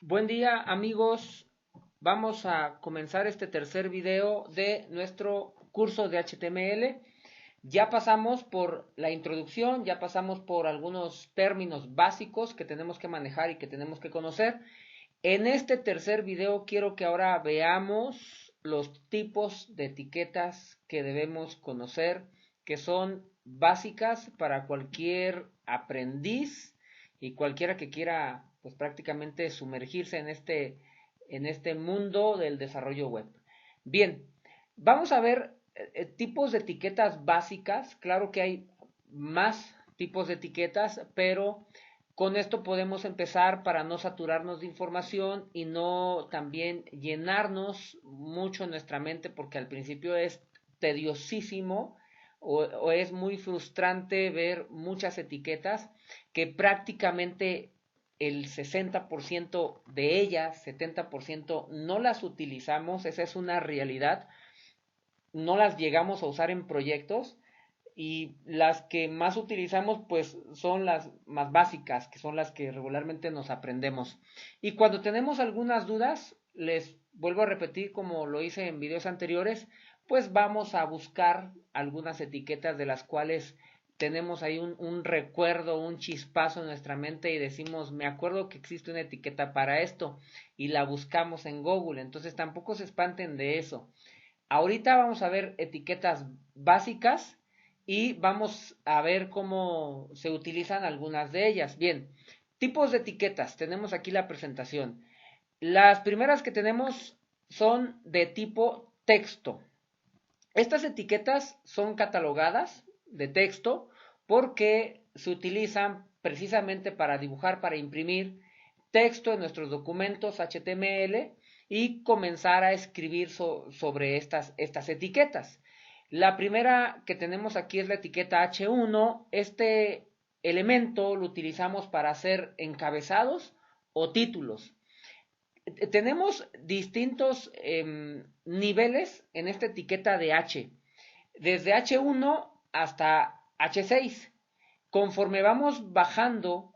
Buen día amigos, vamos a comenzar este tercer video de nuestro curso de HTML. Ya pasamos por la introducción, ya pasamos por algunos términos básicos que tenemos que manejar y que tenemos que conocer. En este tercer video quiero que ahora veamos los tipos de etiquetas que debemos conocer, que son básicas para cualquier aprendiz y cualquiera que quiera pues prácticamente sumergirse en este mundo del desarrollo web. Bien, vamos a ver tipos de etiquetas básicas. Claro que hay más tipos de etiquetas, pero con esto podemos empezar para no saturarnos de información y no también llenarnos mucho nuestra mente, porque al principio es tediosísimo o es muy frustrante ver muchas etiquetas que prácticamente el 60% de ellas, 70% no las utilizamos. Esa es una realidad, no las llegamos a usar en proyectos, y las que más utilizamos pues son las más básicas, que son las que regularmente nos aprendemos. Y cuando tenemos algunas dudas, les vuelvo a repetir como lo hice en videos anteriores, pues vamos a buscar algunas etiquetas de las cuales tenemos ahí un recuerdo, un chispazo en nuestra mente y decimos, me acuerdo que existe una etiqueta para esto, y la buscamos en Google. Entonces tampoco se espanten de eso. Ahorita vamos a ver etiquetas básicas y vamos a ver cómo se utilizan algunas de ellas. Bien, tipos de etiquetas. Tenemos aquí la presentación. Las primeras que tenemos son de tipo texto. Estas etiquetas son catalogadas de texto porque se utilizan precisamente para dibujar, para imprimir texto en nuestros documentos HTML y comenzar a escribir sobre estas etiquetas. La primera que tenemos aquí es la etiqueta H1. Este elemento lo utilizamos para hacer encabezados o títulos. Tenemos distintos niveles en esta etiqueta de H, desde H1 hasta H6. Conforme vamos bajando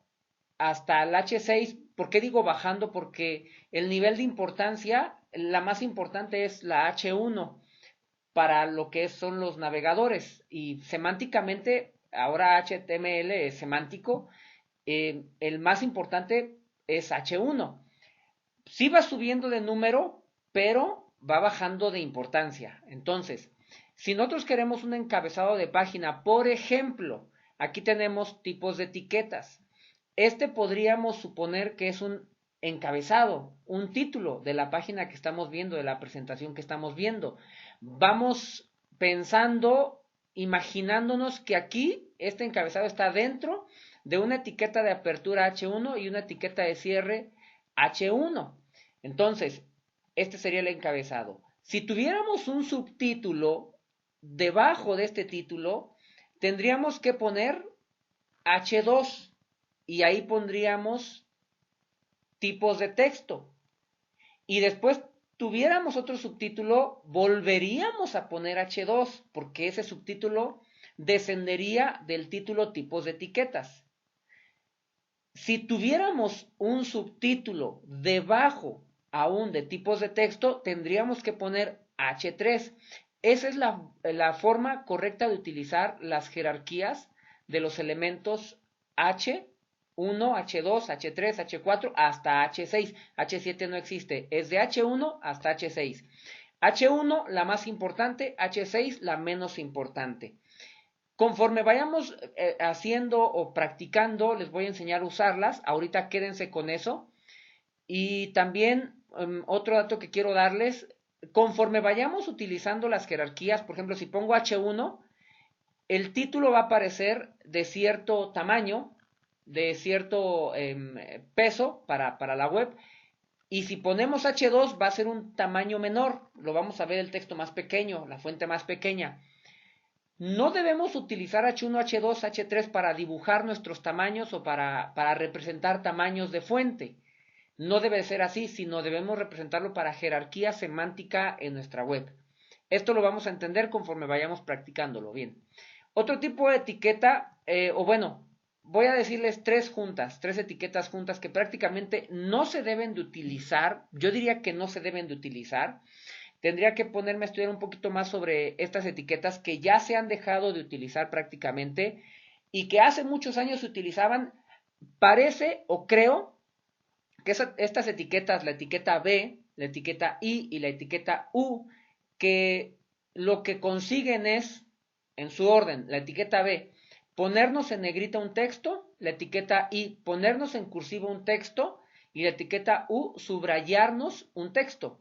hasta el H6, ¿por qué digo bajando? Porque el nivel de importancia, la más importante es la H1 para lo que son los navegadores, y semánticamente, ahora HTML es semántico, el más importante es H1. Sí va subiendo de número, pero va bajando de importancia. Entonces, si nosotros queremos un encabezado de página, por ejemplo, aquí tenemos tipos de etiquetas. Este podríamos suponer que es un encabezado, un título de la página que estamos viendo, de la presentación que estamos viendo. Vamos pensando, imaginándonos que aquí este encabezado está dentro de una etiqueta de apertura H1 y una etiqueta de cierre H1. Entonces, este sería el encabezado. Si tuviéramos un subtítulo debajo de este título, tendríamos que poner H2 y ahí pondríamos tipos de texto. Y después tuviéramos otro subtítulo, volveríamos a poner H2 porque ese subtítulo descendería del título tipos de etiquetas. Si tuviéramos un subtítulo debajo aún de tipos de texto, tendríamos que poner H3. Esa es la forma correcta de utilizar las jerarquías de los elementos H1, H2, H3, H4 hasta H6. H7 no existe, es de H1 hasta H6. H1 la más importante, H6 la menos importante. Conforme vayamos haciendo o practicando, les voy a enseñar a usarlas. Ahorita quédense con eso. Y también otro dato que quiero darles, conforme vayamos utilizando las jerarquías, por ejemplo, si pongo H1, el título va a aparecer de cierto tamaño, de cierto peso para la web. Y si ponemos H2 va a ser un tamaño menor, lo vamos a ver el texto más pequeño, la fuente más pequeña. No debemos utilizar H1, H2, H3 para dibujar nuestros tamaños o para representar tamaños de fuente. No debe ser así, sino debemos representarlo para jerarquía semántica en nuestra web. Esto lo vamos a entender conforme vayamos practicándolo bien. Otro tipo de etiqueta, voy a decirles tres etiquetas juntas que prácticamente no se deben de utilizar. Yo diría que no se deben de utilizar. Tendría que ponerme a estudiar un poquito más sobre estas etiquetas que ya se han dejado de utilizar prácticamente y que hace muchos años se utilizaban. Parece o creo que estas etiquetas, la etiqueta B, la etiqueta I y la etiqueta U, que lo que consiguen es, en su orden, la etiqueta B, ponernos en negrita un texto, la etiqueta I, ponernos en cursiva un texto, y la etiqueta U, subrayarnos un texto.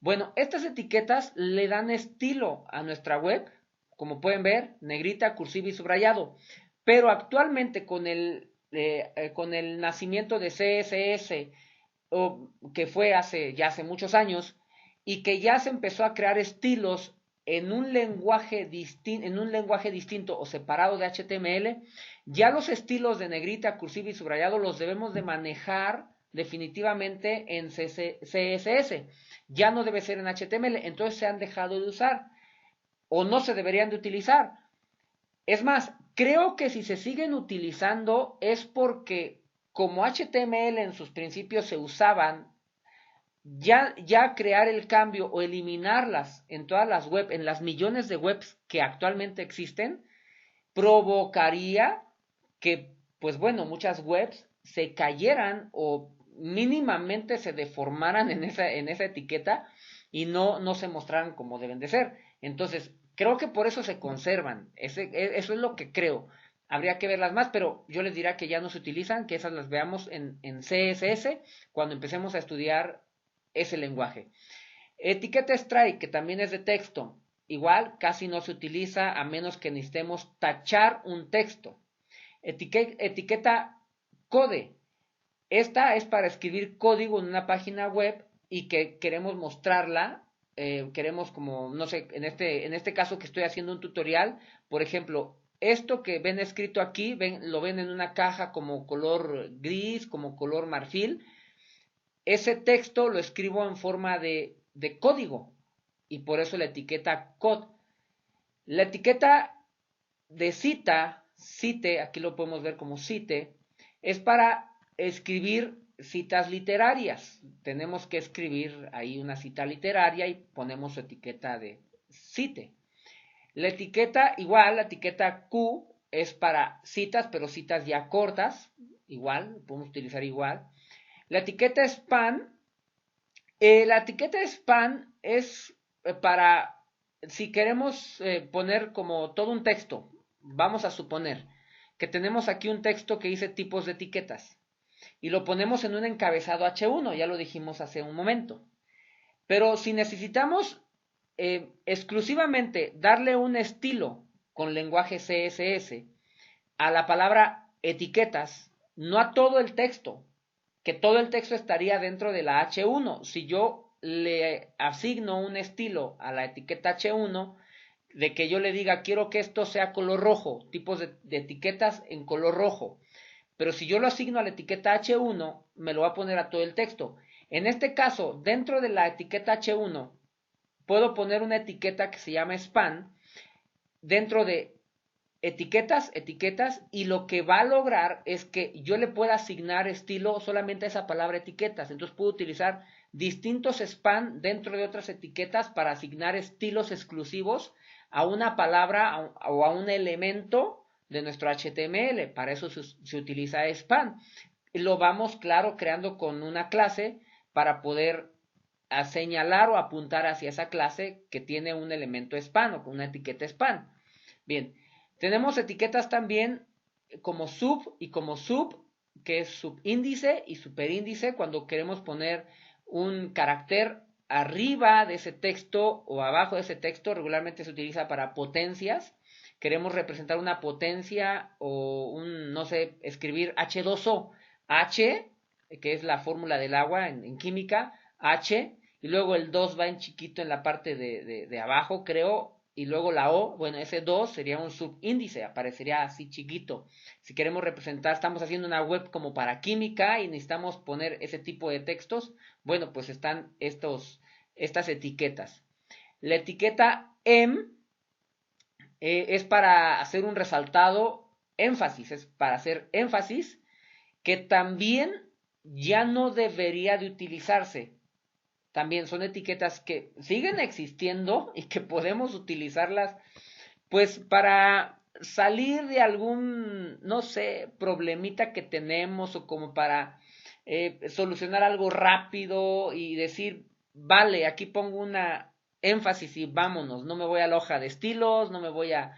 Bueno, estas etiquetas le dan estilo a nuestra web, como pueden ver, negrita, cursiva y subrayado. Pero actualmente con el nacimiento de CSS, que fue hace muchos años, y que ya se empezó a crear estilos en un lenguaje distinto o separado de HTML, ya los estilos de negrita, cursiva y subrayado los debemos de manejar definitivamente en CSS. Ya no debe ser en HTML, entonces se han dejado de usar o no se deberían de utilizar. Es más, creo que si se siguen utilizando es porque como HTML en sus principios se usaban, ya crear el cambio o eliminarlas en todas las webs, en las millones de webs que actualmente existen, provocaría que, pues bueno, muchas webs se cayeran o mínimamente se deformaran en esa etiqueta y no se mostraran como deben de ser. Entonces, creo que por eso se conservan. Eso es lo que creo. Habría que verlas más, pero yo les diría que ya no se utilizan, que esas las veamos en CSS cuando empecemos a estudiar ese lenguaje. Etiqueta strike, que también es de texto. Igual, casi no se utiliza a menos que necesitemos tachar un texto. Etiqueta code. Esta es para escribir código en una página web y que queremos mostrarla. Queremos como, no sé, en este caso que estoy haciendo un tutorial, por ejemplo, esto que ven escrito aquí, lo ven en una caja como color gris, como color marfil. Ese texto lo escribo en forma de código y por eso la etiqueta code. La etiqueta de cite, aquí lo podemos ver como cite, es para escribir citas literarias. Tenemos que escribir ahí una cita literaria y ponemos su etiqueta de cite. La etiqueta, igual, la etiqueta Q es para citas, pero citas ya cortas, igual, podemos utilizar igual. La etiqueta span es para, si queremos poner como todo un texto, vamos a suponer que tenemos aquí un texto que dice tipos de etiquetas y lo ponemos en un encabezado H1, ya lo dijimos hace un momento. Pero si necesitamos exclusivamente darle un estilo con lenguaje CSS a la palabra etiquetas, no a todo el texto, que todo el texto estaría dentro de la H1. Si yo le asigno un estilo a la etiqueta H1, de que yo le diga quiero que esto sea color rojo, tipos de etiquetas en color rojo, pero si yo lo asigno a la etiqueta H1, me lo va a poner a todo el texto. En este caso, dentro de la etiqueta H1, puedo poner una etiqueta que se llama span dentro de etiquetas, y lo que va a lograr es que yo le pueda asignar estilo solamente a esa palabra etiquetas. Entonces puedo utilizar distintos span dentro de otras etiquetas para asignar estilos exclusivos a una palabra o a un elemento de nuestro HTML. Para eso se utiliza span. Lo vamos, claro, creando con una clase para poder señalar o apuntar hacia esa clase que tiene un elemento span o con una etiqueta span. Bien, tenemos etiquetas también como sub y como sub, que es subíndice y superíndice cuando queremos poner un carácter arriba de ese texto o abajo de ese texto. Regularmente se utiliza para potencias. Queremos representar una potencia o no sé, escribir H2O. H, que es la fórmula del agua en química, H, y luego el 2 va en chiquito en la parte de abajo, creo, y luego la O, bueno, ese 2 sería un subíndice, aparecería así chiquito. Si queremos representar, estamos haciendo una web como para química y necesitamos poner ese tipo de textos, bueno, pues están estas etiquetas. La etiqueta M es para hacer un resaltado énfasis, es para hacer énfasis, que también ya no debería de utilizarse. También son etiquetas que siguen existiendo y que podemos utilizarlas pues para salir de algún, no sé, problemita que tenemos o como para solucionar algo rápido y decir, vale, aquí pongo una énfasis y vámonos, no me voy a la hoja de estilos, no me voy a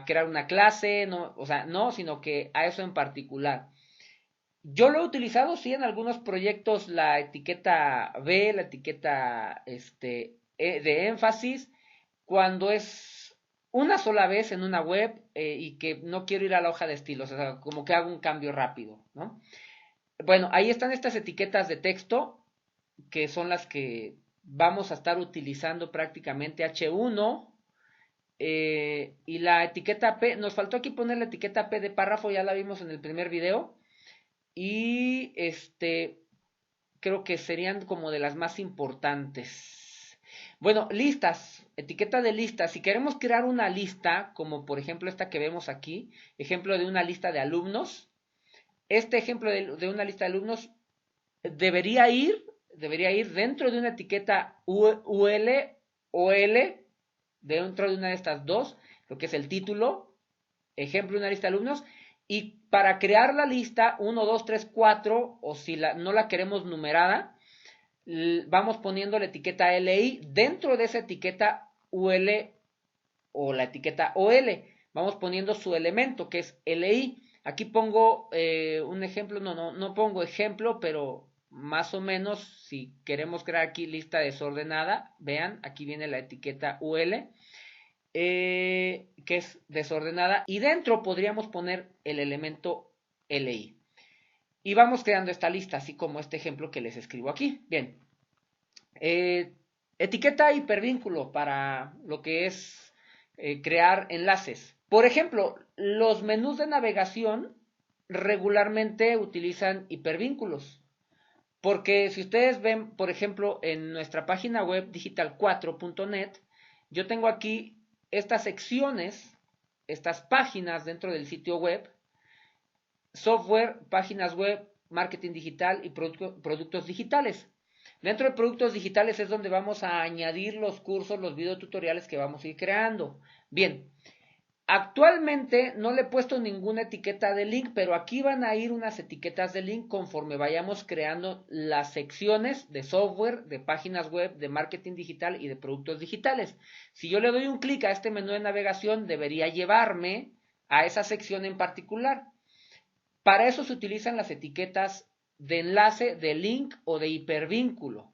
crear una clase, no, o sea, no, sino que a eso en particular. Yo lo he utilizado, sí, en algunos proyectos la etiqueta B, la etiqueta de énfasis, cuando es una sola vez en una web y que no quiero ir a la hoja de estilos, o sea, como que hago un cambio rápido, ¿no? Bueno, ahí están estas etiquetas de texto, que son las que vamos a estar utilizando prácticamente H1, y la etiqueta P, nos faltó aquí poner la etiqueta P de párrafo, ya la vimos en el primer video, y creo que serían como de las más importantes. Bueno, listas, etiqueta de listas. Si queremos crear una lista, como por ejemplo esta que vemos aquí, ejemplo de una lista de alumnos, este ejemplo de una lista de alumnos debería ir dentro de una etiqueta UL o L, dentro de una de estas dos, lo que es el título, ejemplo de una lista de alumnos, y para crear la lista 1, 2, 3, 4, o si no la queremos numerada, vamos poniendo la etiqueta LI dentro de esa etiqueta UL o la etiqueta OL. Vamos poniendo su elemento que es LI. Aquí pongo un ejemplo, no pongo ejemplo, pero más o menos si queremos crear aquí lista desordenada, vean, aquí viene la etiqueta UL. Que es desordenada, y dentro podríamos poner el elemento LI. Y vamos creando esta lista, así como este ejemplo que les escribo aquí. Bien, etiqueta hipervínculo para lo que es crear enlaces. Por ejemplo, los menús de navegación regularmente utilizan hipervínculos. Porque si ustedes ven, por ejemplo, en nuestra página web digital4.net, yo tengo aquí estas secciones, estas páginas dentro del sitio web, software, páginas web, marketing digital y productos digitales. Dentro de productos digitales es donde vamos a añadir los cursos, los videotutoriales que vamos a ir creando. Bien, actualmente no le he puesto ninguna etiqueta de link, pero aquí van a ir unas etiquetas de link conforme vayamos creando las secciones de software, de páginas web, de marketing digital y de productos digitales. Si yo le doy un clic a este menú de navegación, debería llevarme a esa sección en particular. Para eso se utilizan las etiquetas de enlace, de link o de hipervínculo.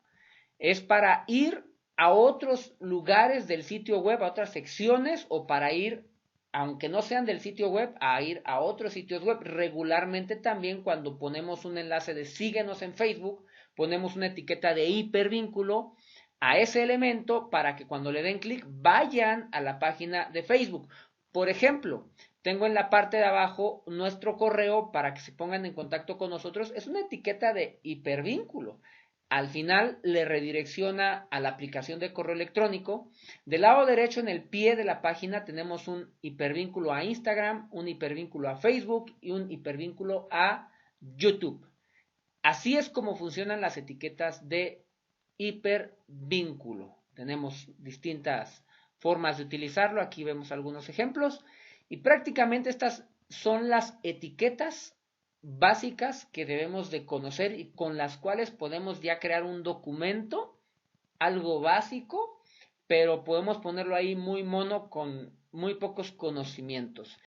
Es para ir a otros lugares del sitio web, a otras secciones, o para ir, aunque no sean del sitio web, a ir a otros sitios web. Regularmente también cuando ponemos un enlace de síguenos en Facebook, ponemos una etiqueta de hipervínculo a ese elemento para que cuando le den clic vayan a la página de Facebook. Por ejemplo, tengo en la parte de abajo nuestro correo para que se pongan en contacto con nosotros. Es una etiqueta de hipervínculo. Al final le redirecciona a la aplicación de correo electrónico. Del lado derecho, en el pie de la página, tenemos un hipervínculo a Instagram, un hipervínculo a Facebook y un hipervínculo a YouTube. Así es como funcionan las etiquetas de hipervínculo. Tenemos distintas formas de utilizarlo. Aquí vemos algunos ejemplos. Y prácticamente estas son las etiquetas básicas que debemos de conocer y con las cuales podemos ya crear un documento, algo básico, pero podemos ponerlo ahí muy mono con muy pocos conocimientos.